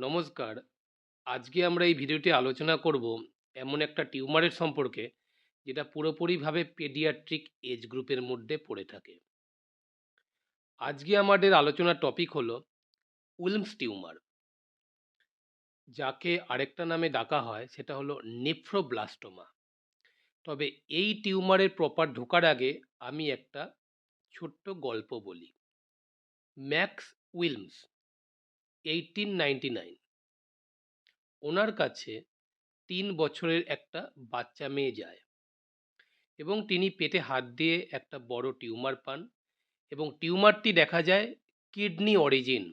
নমস্কার। আজকে আমরা এই ভিডিওতে আলোচনা করব এমন একটা টিউমারের সম্পর্কে যেটা পুরোপুরিভাবে পেডিয়াট্রিক এজ গ্রুপের মধ্যে পড়ে থাকে। আজকে আমাদের আলোচনার টপিক হলো উইলমস টিউমার, যাকে আরেকটা নামে ডাকা হয় সেটা হলো নেফ্রোব্লাস্টোমা। তবে এই টিউমারের প্রপার ঢোকার আগে আমি একটা ছোট্ট গল্প বলি। ম্যাক্স উইলমস 1899, ওনার কাছে 3 বছরের একটা বাচ্চা মেয়ে যায় এবং তিনি পেটে হাত দিয়ে একটা বড় টিউমার পান এবং টিউমারটি দেখা যায় কিডনি অরিজিন।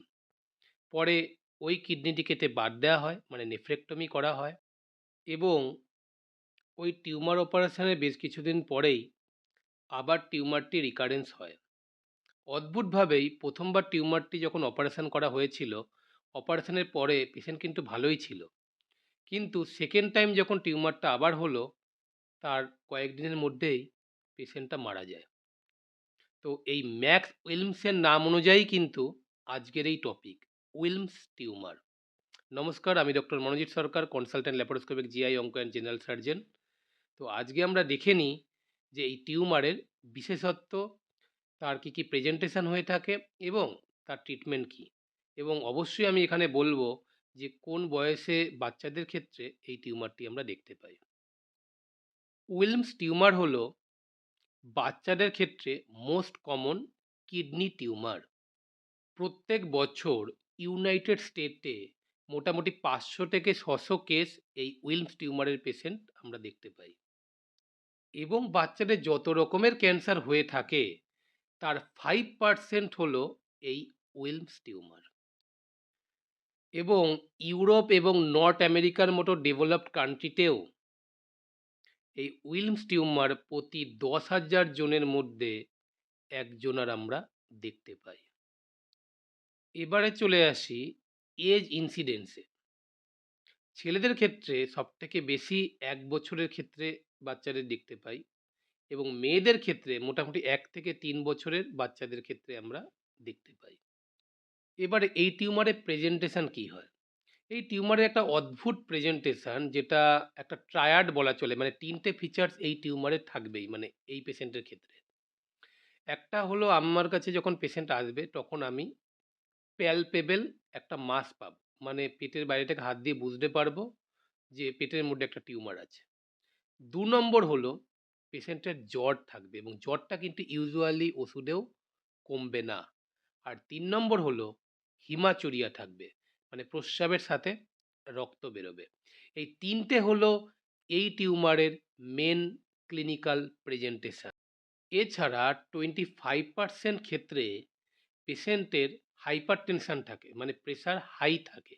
পরে ওই কিডনিটি কেটে বাদ দেওয়া হয়, মানে নেফ্রেক্টমি করা হয়, এবং ওই টিউমার অপারেশনের বেশ কিছুদিন পরেই আবার টিউমারটি রিকারেন্স হয়। অদ্ভুতভাবেই প্রথমবার টিউমারটি যখন অপারেশন করা হয়েছিল, অপারেশনের পরে পেশেন্ট কিন্তু ভালোই ছিল, কিন্তু সেকেন্ড টাইম যখন টিউমারটা আবার হলো তার কয়েকদিনের মধ্যেই পেশেন্টটা মারা যায়। তো এই ম্যাক্স উইলমসের নাম অনুযায়ী কিন্তু আজকের এই টপিক উইলমস টিউমার। নমস্কার, আমি ডক্টর মনোজিৎ সরকার, কনসালটেন্ট ল্যাপারোস্কোপিক জিআই অঙ্ক অ্যান্ড জেনারেল সার্জন। তো আজকে আমরা দেখে নিই যে এই টিউমারের বিশেষত্ব, তার কী কী প্রেজেন্টেশন হয়ে থাকে এবং তার ট্রিটমেন্ট কী, এবং অবশ্যই আমি এখানে বলবো যে কোন বয়সে বাচ্চাদের ক্ষেত্রে এই টিউমারটি আমরা দেখতে পাই। উইলমস টিউমার হলো বাচ্চাদের ক্ষেত্রে মোস্ট কমন কিডনি টিউমার। প্রত্যেক বছর ইউনাইটেড স্টেটে মোটামুটি 500 থেকে 600 কেস এই উইলমস টিউমারের পেশেন্ট আমরা দেখতে পাই, এবং বাচ্চাদের যত রকমের ক্যান্সার হয়ে থাকে তার 5% হলো এই উইলমস টিউমার। এবং ইউরোপ এবং নর্থ আমেরিকার মতো ডেভেলপড কান্ট্রিতেও এই উইলমস টিউমার প্রতি 10,000 জনের মধ্যে একজনের আমরা দেখতে পাই। এবারে চলে আসি এজ ইনসিডেন্সে। ছেলেদের ক্ষেত্রে সবথেকে বেশি 1 বছরের ক্ষেত্রে বাচ্চাদের দেখতে পাই, এবং মেয়েদের ক্ষেত্রে মোটামুটি 1 থেকে 3 বছরের বাচ্চাদের ক্ষেত্রে আমরা দেখতে পাই। এবারে এই টিউমারের প্রেজেন্টেশন কি হয়? এই টিউমারের একটা অদ্ভুত প্রেজেন্টেশন, যেটা একটা ট্রায়াড বলা চলে, মানে 3টে ফিচার্স এই টিউমারের থাকবেই, মানে এই পেশেন্টের ক্ষেত্রে। একটা হলো, আমার কাছে যখন পেশেন্ট আসবে তখন আমি প্যালপেবল একটা মাস পাবো, মানে পেটের বাইরে থেকে হাত দিয়ে বুঝতে পারবো যে পেটের মধ্যে একটা টিউমার আছে। 2 নম্বর হলো পেশেন্টের জ্বর থাকবে, এবং জ্বরটা কিন্তু ইউজুয়ালি ওষুধেও কমবে না। আর 3 নম্বর হলো হিমাচুরিয়া থাকবে, মানে প্রস্রাবের সাথে রক্ত বেরোবে। এই 3টে হলো এই টিউমারের মেন ক্লিনিক্যাল প্রেজেন্টেশন। এছাড়া 25% ক্ষেত্রে পেশেন্টের হাইপার টেনশন থাকে, মানে প্রেশার হাই থাকে।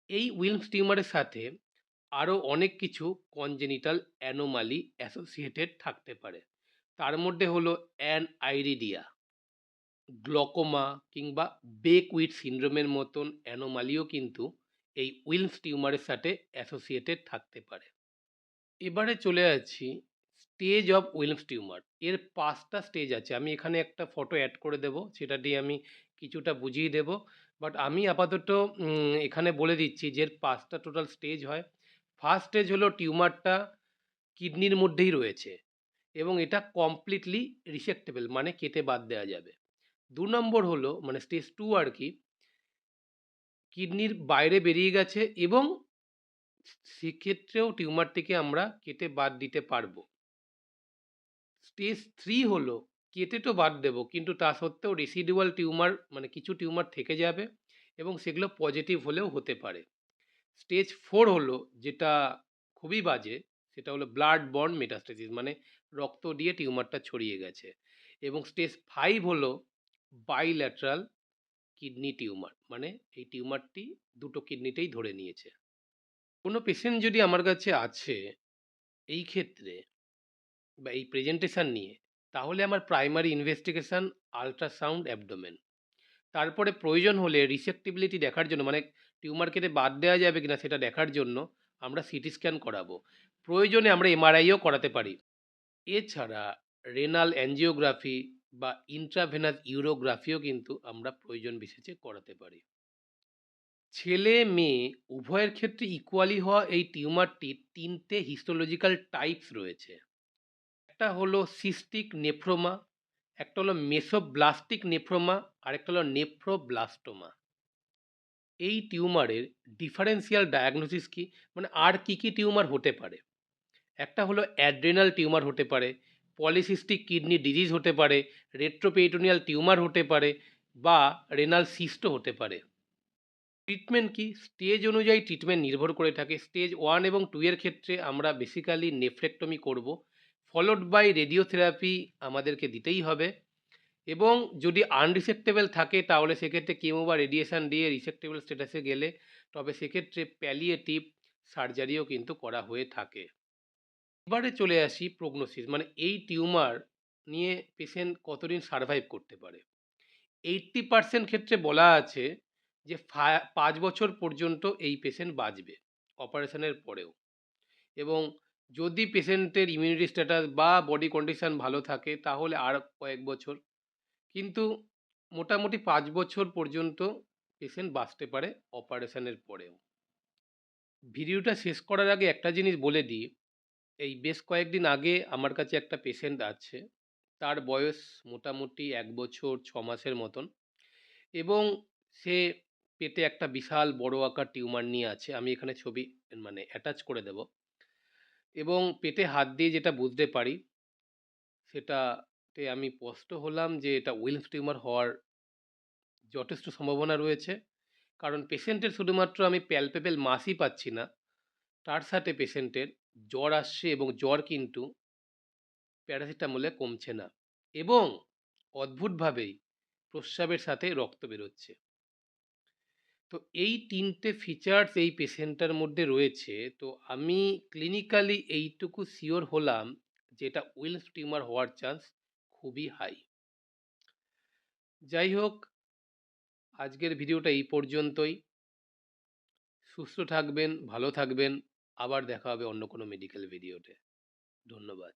এই উইলমস টিউমারের সাথে আরও অনেক কিছু কনজেনিটাল অ্যানোমালি অ্যাসোসিয়েটেড থাকতে পারে। তার মধ্যে হলো অ্যানআইরিডিয়া, গ্লকোমা কিংবা বেকউইট সিন্ড্রোমের মতন অ্যানোমালিও কিন্তু এই উইলমস টিউমারের সাথে অ্যাসোসিয়েটেড থাকতে পারে। এবারে চলে যাচ্ছি স্টেজ অফ উইলমস টিউমার। এর 5টা স্টেজ আছে, আমি এখানে একটা ফটো অ্যাড করে দেব, সেটা দিয়ে আমি কিছুটা বুঝিয়ে দেব। বাট আমি আপাতত এখানে বলে দিচ্ছি যে এর 5টা টোটাল স্টেজ হয়। ফার্স্ট স্টেজ হলো টিউমারটা কিডনির মধ্যেই রয়েছে এবং এটা কমপ্লিটলি রিসেক্টেবল, মানে কেটে বাদ দেওয়া যাবে। 2 নম্বর হলো, মানে স্টেজ 2 আর কি, কিডনির বাইরে বেরিয়ে গেছে এবং সেক্ষেত্রেও টিউমারটিকে আমরা কেটে বাদ দিতে পারবো। স্টেজ 3 হলো কেটে তো বাদ দেবো, কিন্তু তা সত্ত্বেও রেসিডুয়াল টিউমার, মানে কিছু টিউমার থেকে যাবে এবং সেগুলো পজিটিভ হলেও হতে পারে। স্টেজ 4 হলো যেটা খুবই বাজে, সেটা হলো ব্লাড বর্ন মেটাস্টেসিস, মানে রক্ত দিয়ে টিউমারটা ছড়িয়ে গেছে। এবং স্টেজ 5 হলো বাইল্যাটারাল কিডনি টিউমার, মানে এই টিউমারটি দুটো কিডনিতেই ধরে নিয়েছে। কোনো পেশেন্ট যদি আমার কাছে আছে এই ক্ষেত্রে বা এই প্রেজেন্টেশন নিয়ে, তাহলে আমার প্রাইমারি ইনভেস্টিগেশন আল্ট্রাসাউন্ড অ্যাবডোমেন, তারপরে প্রয়োজন হলে রিসেপ্টিবিলিটি দেখার জন্য, মানে টিউমার কেটে বাদ দেওয়া যাবে কিনা সেটা দেখার জন্য আমরা সিটি স্ক্যান করাবো। প্রয়োজনে আমরা এমআরআইও করাতে পারি। এছাড়া রেনাল অ্যাঞ্জিওগ্রাফি বা ইন্ট্রাভেনাস ইউরোগ্রাফিও কিন্তু আমরা প্রয়োজন বিশেষে করাতে পারি। ছেলে মেয়ে উভয়ের ক্ষেত্রে ইকুয়ালি হওয়া এই টিউমারটির 3টে হিস্টোলজিক্যাল টাইপস রয়েছে। একটা হলো সিস্টিক নেফ্রোমা, একটা হলো মেসোব্লাস্টিক নেফ্রোমা, আর একটা হলো নেফ্রোব্লাস্টোমা। এই টিউমারের ডিফারেন্সিয়াল ডায়াগনোসিস কি, মানে আর কি কি টিউমার হতে পারে? একটা হলো অ্যাড্রেনাল টিউমার হতে পারে, পলিসিস্টিক কিডনি ডিজিজ হতে পারে, রেট্রোপেরিটোনিয়াল টিউমার হতে পারে, বা রেনাল সিস্টও হতে পারে। ট্রিটমেন্ট কি? স্টেজ অনুযায়ী ট্রিটমেন্ট নির্ভর করে থাকে। স্টেজ 1 এবং 2 এর ক্ষেত্রে আমরা বেসিক্যালি নেফ্রেক্টমি করব, ফলোড বাই রেডিওথেরাপি আমাদেরকে দিতেই হবে। এবং যদি আনরিসেক্টেবল থাকে তাহলে সেক্ষেত্রে কেমো বা রেডিয়েশন দিয়ে রিসেক্টেবল স্ট্যাটাসে গেলে তবে সেক্ষেত্রে প্যালিয়েটিভ সার্জারিও কিন্তু করা হয়ে থাকে। এবারে চলে আসি প্রগনোসিস, মানে এই টিউমার নিয়ে পেশেন্ট কতদিন সার্ভাইভ করতে পারে। 80% ক্ষেত্রে বলা আছে যে 5 বছর পর্যন্ত এই পেশেন্ট বাঁচবে অপারেশনের পরেও। এবং যদি পেশেন্টের ইমিউনিটি স্ট্যাটাস বা বডি কন্ডিশন ভালো থাকে তাহলে আর কয়েক বছর, কিন্তু মোটামুটি 5 বছর পর্যন্ত পেশেন্ট বাঁচতে পারে অপারেশনের পরেও। ভিডিওটা শেষ করার আগে একটা জিনিস বলে দিই, এই বেশ কয়েকদিন আগে আমার কাছে একটা পেশেন্ট আছে, তার বয়স মোটামুটি 1 বছর 6 মাসের মতন, এবং সে পেটে একটা বিশাল বড় আকার টিউমার নিয়ে আছে। আমি এখানে ছবি মানে অ্যাটাচ করে দেব। এবং পেটে হাত দিয়ে যেটা বুঝতে পারি সেটাতে আমি স্পষ্ট হলাম যে এটা উইলস টিউমার হওয়ার যথেষ্ট সম্ভাবনা রয়েছে। কারণ পেশেন্টের শুধুমাত্র আমি প্যালপেবল মাসই পাচ্ছি না, তার সাথে পেশেন্টের জ্বর আসছে এবং জ্বর কিন্তু প্যারাসিটামলে কমছে না, এবং অদ্ভুতভাবেই প্রস্রাবের সাথে রক্ত বেরোচ্ছে। তো এই 3টে ফিচার্স এই পেশেন্টটার মধ্যে রয়েছে। তো আমি ক্লিনিক্যালি এইটুকু শিওর হলাম যে এটা উইলস টিউমার হওয়ার চান্স খুবই হাই। যাই হোক, আজকের ভিডিওটা এই পর্যন্তই। সুস্থ থাকবেন, ভালো থাকবেন। আবার দেখা হবে অন্য কোনো মেডিকেল ভিডিওতে। ধন্যবাদ।